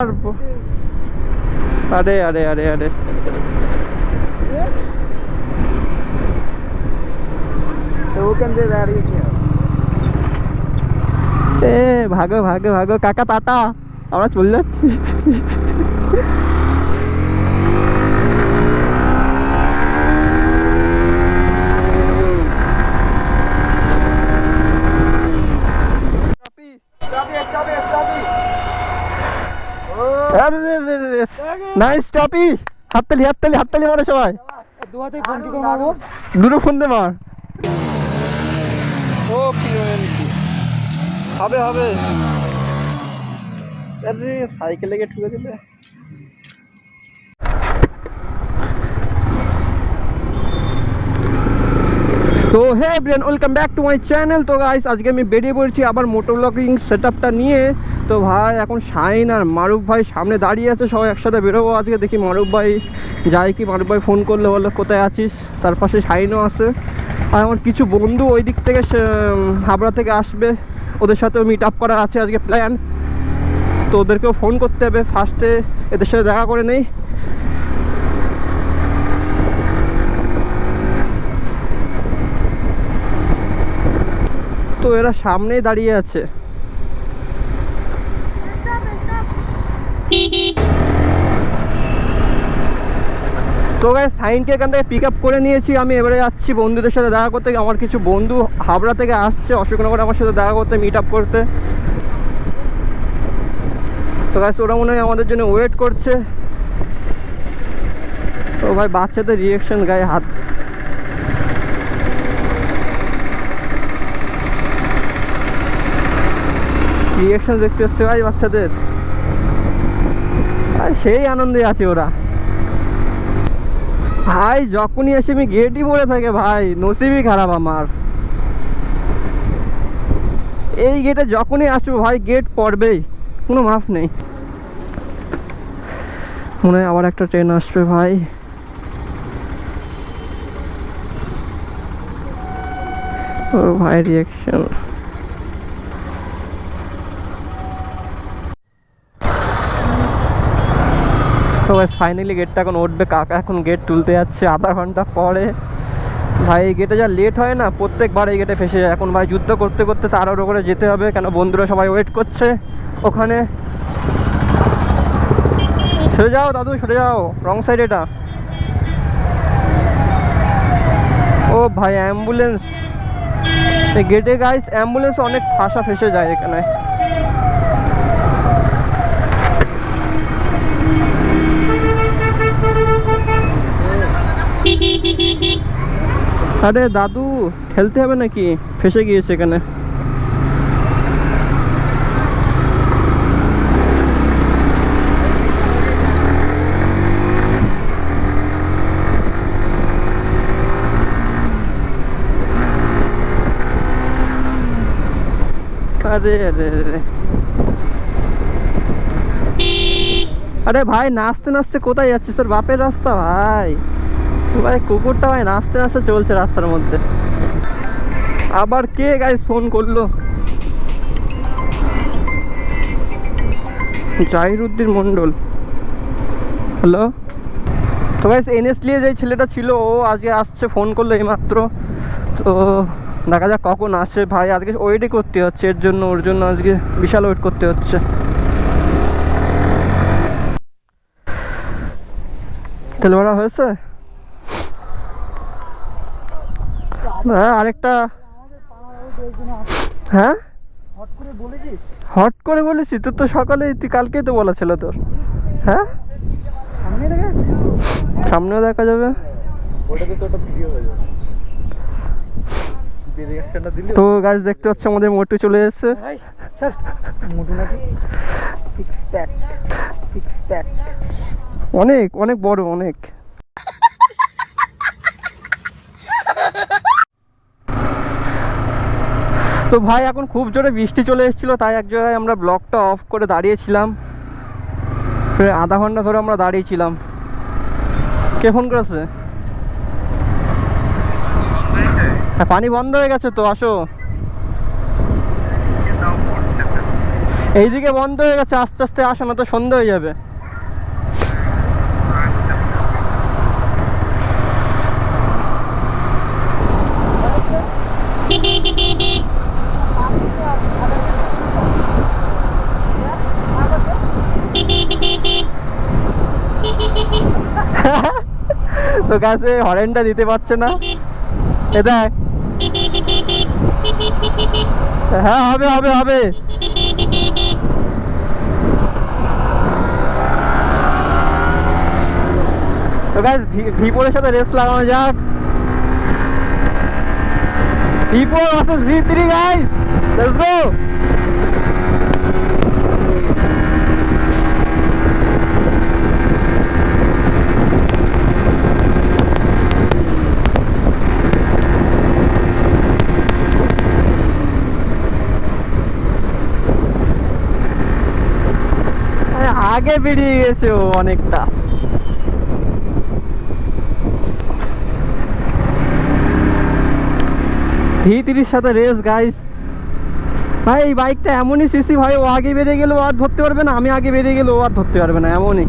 अरे अरे अरे अरे भागो भागो भागो काका टाटा আমরা চলে যাচ্ছি নাইস টপি হাততালি হাততালি হাততালি মারো সবাই দুহাতে ফোন কি করে মারবো দুটো ফোন দে মার ও কি হবে হবে আরে সাইকেলে গিয়ে ঠুকে দিলে তো hey everyone welcome back to my channel. তো গাইস আজকে আমি বেরিয়ে পড়েছি আবার মোটো ব্লগিং সেটআপটা নিয়ে। তো ভাই এখন শাইন আর মারুফ ভাই সামনে দাঁড়িয়ে আছে, সবাই একসাথে বেরোবো আজকে। দেখি মারুফ ভাই যায় কি। মারুফ ভাই ফোন করলে বলে কোথায় আছিস, তার পাশে শাইনও আছে। আর আমার কিছু বন্ধু ওই দিক থেকে হাবড়া থেকে আসবে, ওদের সাথেও মিট আপ করার আছে আজকে প্ল্যান। তো ওদেরকেও ফোন করতে হবে, ফার্স্টে এদের সাথে দেখা করে নেই। তো এরা সামনেই দাঁড়িয়ে আছে। তো গাইস সাইনকে এখান থেকে পিক আপ করে নিয়েছি আমি, এবারে যাচ্ছি বন্ধুদের সাথে দেখা করতে। আমার কিছু বন্ধু হাবড়া থেকে আসছে অশোকনগরে আমার সাথে দেখা করতে, মিট আপ করতে। তো গাইস ওরা মনে হয় আমাদের জন্য ওয়েট করছে। তো ভাই বাচ্চাদের রিয়েকশন গায়ে হাত, রিয়েকশন দেখতে হচ্ছে ভাই বাচ্চাদের, আর সেই আনন্দে আছে ওরা। ভাই যখনই এসে আমি গেটই পড়ে থাকে ভাই, নসিবই খারাপ আমার। এই গেটে যখনই আসবো ভাই গেট পড়বেই, কোনো মাফ নেই। মনে হয় আবার একটা ট্রেন আসবে ভাই। ও ভাই রিয়েকশন, তো ব্যাস ফাইনালি গেটটা এখন উঠবে। কাকা এখন গেট তুলতে যাচ্ছে আধা ঘন্টা পরে। ভাই এই গেটে যা লেট হয় না, প্রত্যেকবার এই গেটে ফেসে যায়। এখন ভাই যুদ্ধ করতে করতে তাড়াহুড়ো করে যেতে হবে, কেন বন্ধুরা সবাই ওয়েট করছে ওখানে। সরে যাও দাদু সরে যাও, রং সাইড এটা। ও ভাই অ্যাম্বুলেন্স, এই গেটে গাইস অ্যাম্বুলেন্স অনেক ফাঁসা ফেসে যায় এখানে। আরে দাদু ঠেলতে হবে নাকি, ফেসে গিয়েছে এখানে। আরে আরে আরে আরে ভাই নাচতে নাচতে কোথায় যাচ্ছিস, তোর বাপের রাস্তা ভাই। ভাই কুকুরটা ভাই নাচতে নাচতে চলছে রাস্তার মধ্যে। আবার কে গাইস ফোন করলো, জাহিরুদ্দিন মন্ডল। হ্যালো। তো গাইস এনএসলি যে ছেলেটা ছিল ও আজকে আসছে, ফোন করলো এইমাত্র। তো দেখা যাক কখন আসে ভাই, আজকে ওয়েটই করতে হচ্ছে এর জন্য, ওর জন্য আজকে বিশাল ওয়েট করতে হচ্ছে। তেল ভরা হয়েছে? হ্যাঁ আরেকটা। হ্যাঁ হট করে বলেছি তোর তো সকালে, তুই কালকেই তো বলা ছিল তোর। হ্যাঁ সামনেও দেখা যাবে। তো গাইস দেখতে পাচ্ছ আমাদের মোটু চলে এসেছে। অনেক অনেক বড় অনেক। তো ভাই এখন খুব জোরে বৃষ্টি চলে এসেছিলো, তাই এক জায়গায় আমরা ব্লগটা অফ করে দাঁড়িয়েছিলাম। প্রায় আধা ঘন্টা ধরে আমরা দাঁড়িয়েছিলাম। কে ফোন করেছে? হ্যাঁ পানি বন্ধ হয়ে গেছে তো, আসো। এইদিকে বন্ধ হয়ে গেছে, আস্তে আস্তে আসো না তো সন্ধ্যা হয়ে যাবে। তো কাছে হরেনটা দিতে পারছে না, এ দেখ। হ্যাঁ হবে হবে হবে। তো গাইস V4 এর সাথে রেস লাগানো যাক। V4 versus V3 guys, let's go. আগে বেরিয়ে গেছে ও অনেকটা। V3 সাথে রেস গাইস। ভাই এই বাইকটা এমনই সিসি ভাই, ও আগে বেরিয়ে গেলে ও আর ধরতে পারবে না, আমি আগে বেরিয়ে গেলে ও আর ধরতে পারবে না, এমনই।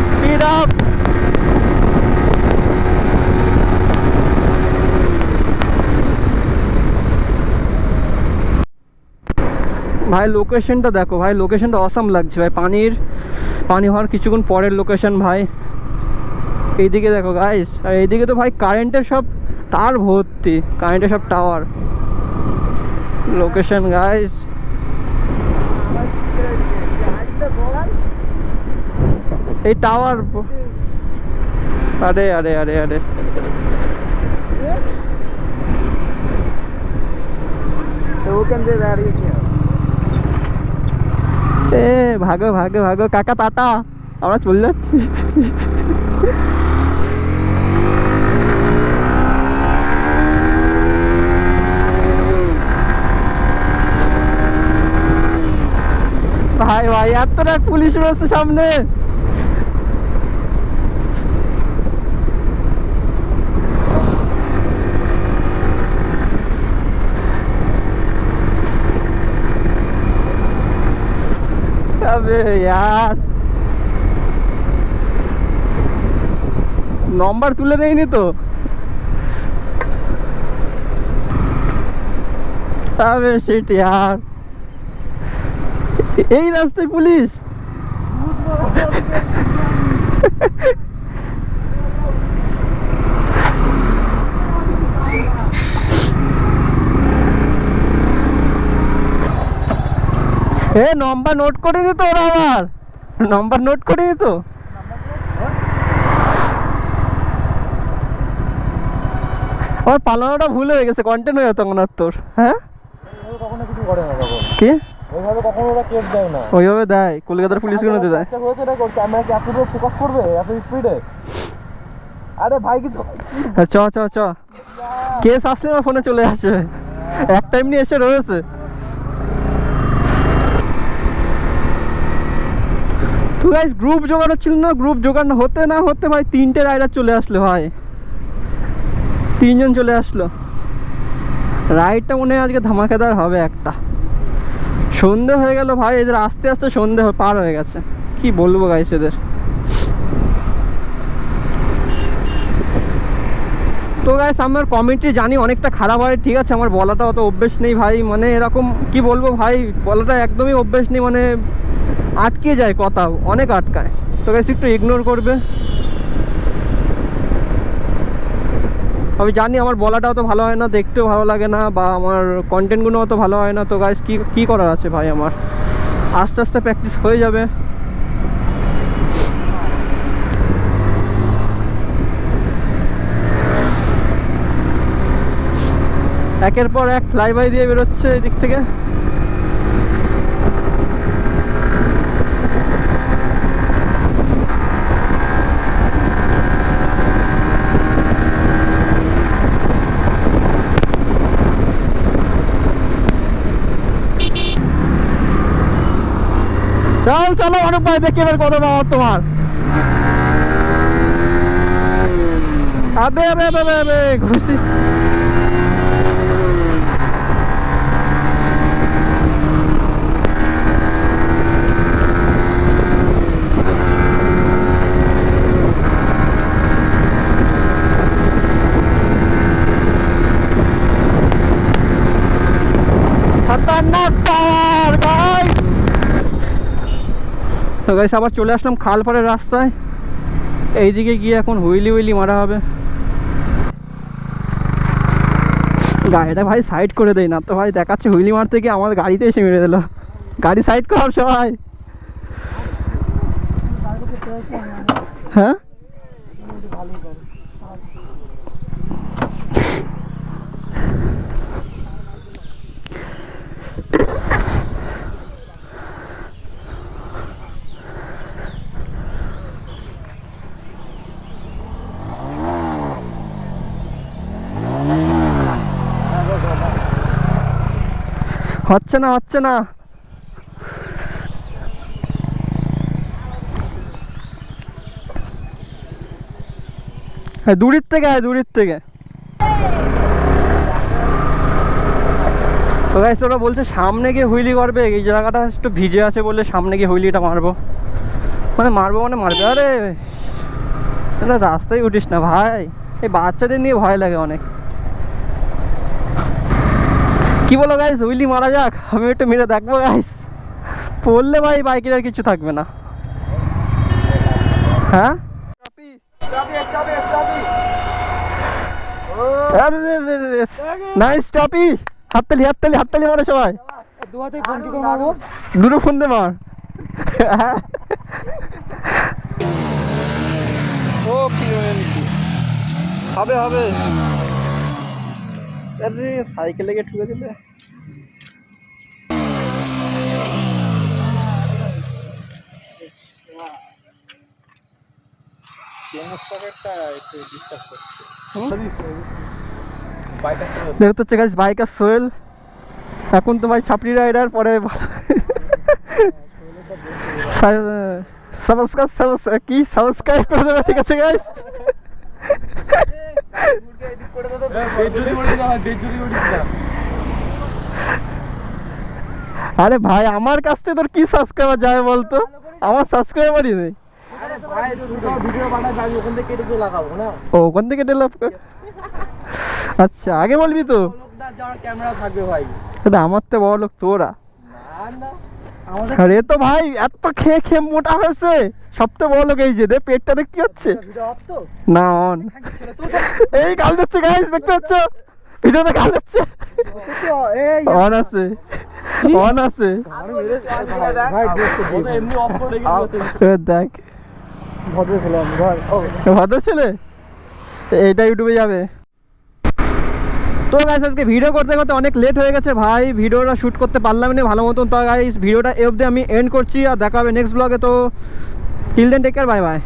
Speed up. ভাই লোকেশনটা দেখো ভাই, লোকেশনটা অসাম লাগছে ভাই। পানি হওয়ার কিছুক্ষণ পরের লোকেশন ভাই। এইদিকে দেখো গাইস, আর এইদিকে তো ভাই কারেন্টের সব তার ভর্তি, কারেন্টের সব টাওয়ার। লোকেশন গাইস, এই টাওয়ার। আরে আরে আরে আরে এ ভাগো ভাগো ভাগো কাকা, টাটা, আমরা চলে যাচ্ছি। ভাই ভাই এতটা পুলিশ রয়েছে সামনে। अबे यार নম্বর তুলে দেয়নি তো। अबे शिट यार, এই রাস্তায় পুলিশ। এ নম্বর নোট করে দিত ওরা, আমার নম্বর নোট করে দিত। আমার পালানোটা ভুল হয়ে গেছে, কন্টেন্ট হয়ে যেত না তোর। হ্যাঁ কখনো কিছু করে না তখন, কি ওইভাবে কখনো ওরা কেস দেয় না। ওইভাবে দেয়, কলকাতার পুলিশ গুলোতে দেয়। ক্যামেরা কি এত ফোকাস করবে এত স্পিডে? আরে ভাই কিছু চ চ চ, কেস আসলে আমার ফোনে চলে আসে, এক টাইম নিয়ে এসে রয়েছে। তো গাইস গ্রুপ জোগাড় হচ্ছিল না, গ্রুপ জোগাড় হতে না হতে ভাই 3টে রাইডার চলে আসলো ভাই, 3জন চলে আসলো। রাইডটা মনে হয় আজকে ধামাকাদার হবে একটা। সন্ধে হয়ে গেল ভাই, এদের আস্তে আস্তে সন্ধে পার হয়ে গেছে, কি বলবো গাইস এদের। তো গাইস আমার কমেন্ট্রি জানি অনেকটা খারাপ হয়, ঠিক আছে, আমার বলাটা অত অভ্যেস নেই ভাই, মানে এরকম কি বলবো ভাই, বলাটা একদমই অভ্যেস নেই, মানে আটকে যায় কথা, অনেক আটকায়। তো গাইস একটু ইগনোর করবে, আমি জানি আমার বলাটা অত ভালো হয় না, দেখতেও ভালো লাগে না, বা আমার কন্টেন্টগুলো অত ভালো হয় না। তো গাইস কি করার আছে ভাই, আমার আস্তে আস্তে প্র্যাকটিস হয়ে যাবে। একের পর এক ফ্লাই বাই দিয়ে বেরোচ্ছে এদিক থেকে। চল চলো অনুপ ভাই, দেখি এবার কত পাওয়ার তোমার। আবে আবে আবে আবে আবে ঘুষি। খতরনাক পাওয়ার গাইস। তো গাইস আবার চলে আসলাম খালপাড়ের রাস্তায়। এইদিকে গিয়ে এখন হুইলি হুইলি মারা হবে। গাড়িটা ভাই সাইড করে দেয় না তো ভাই, দেখাচ্ছে হুইলি মারতে গিয়ে আমার গাড়িতে এসে মেরে দিল। গাড়ি সাইড কর সবাই। হ্যাঁ হচ্ছে না হচ্ছে না। দূরের থেকে আয়, দূরের থেকে। তো গাইস ওরা বলছে সামনে গিয়ে হুইলি করবে, এই জায়গাটা একটু ভিজে আছে বলে সামনে গিয়ে হুইলিটা মারবো। মানে মারবো মানে মারবে। আরে রাস্তায় উঠিস না ভাই, এই বাচ্চাদের নিয়ে ভয় লাগে অনেক। কি বলো গাইস, হুইলি মারা যাক? আমি একটু মেরে দেখবো গাইস। পড়লে ভাই বাইকের আর কিছু থাকবে না। হ্যাঁ নাইস স্টপি। হাততালি হাততালি হাততালি মারো সবাই। দুটো ফোন দে মার। ও হবে হবে। আরে সাইকেলে গিয়ে ঠুকে দিলে। দেখতে হচ্ছে গাইস বাইকার সোহেল। এখন তো ভাই ছাপড়ি রাইডার, পরে কি সাবস্ক্রাইব করে দেবে, ঠিক আছে গাইস? আরে ভাই আমার কাছ থেকে তোর কি সাবস্ক্রাইবার যাবে বলতো? আমার সাবস্ক্রাইবারই নেই। ও ওখান থেকে কেটে লাভ কর। আচ্ছা আগে বলবি তো। আমার তো বড় লোক তোরা। আরে তো ভাই এত খেয়ে খেয়ে মোটা হয়েছে, সবথেকে বড় লোক এই যে, দে পেটটা দেখ কি হচ্ছে না। অন এই গাল দিচ্ছে গাইস, দেখতে পাচ্ছ ভিডিওতে গাল দিচ্ছে। অন আছে অন আছে দেখ। ভদ্র ছেলে এইটা ইউটিউবে যাবে। তো গাইস আজকে ভিডিও করতে করতে অনেক লেট হয়ে গেছে ভাই, ভিডিওটা শ্যুট করতে পারলাম না ভালো মতন। তো গাইস ভিডিওটা এই অবধি আমি এন্ড করছি, আর দেখা হবে নেক্সট ব্লগে। তো till then take care, bye by.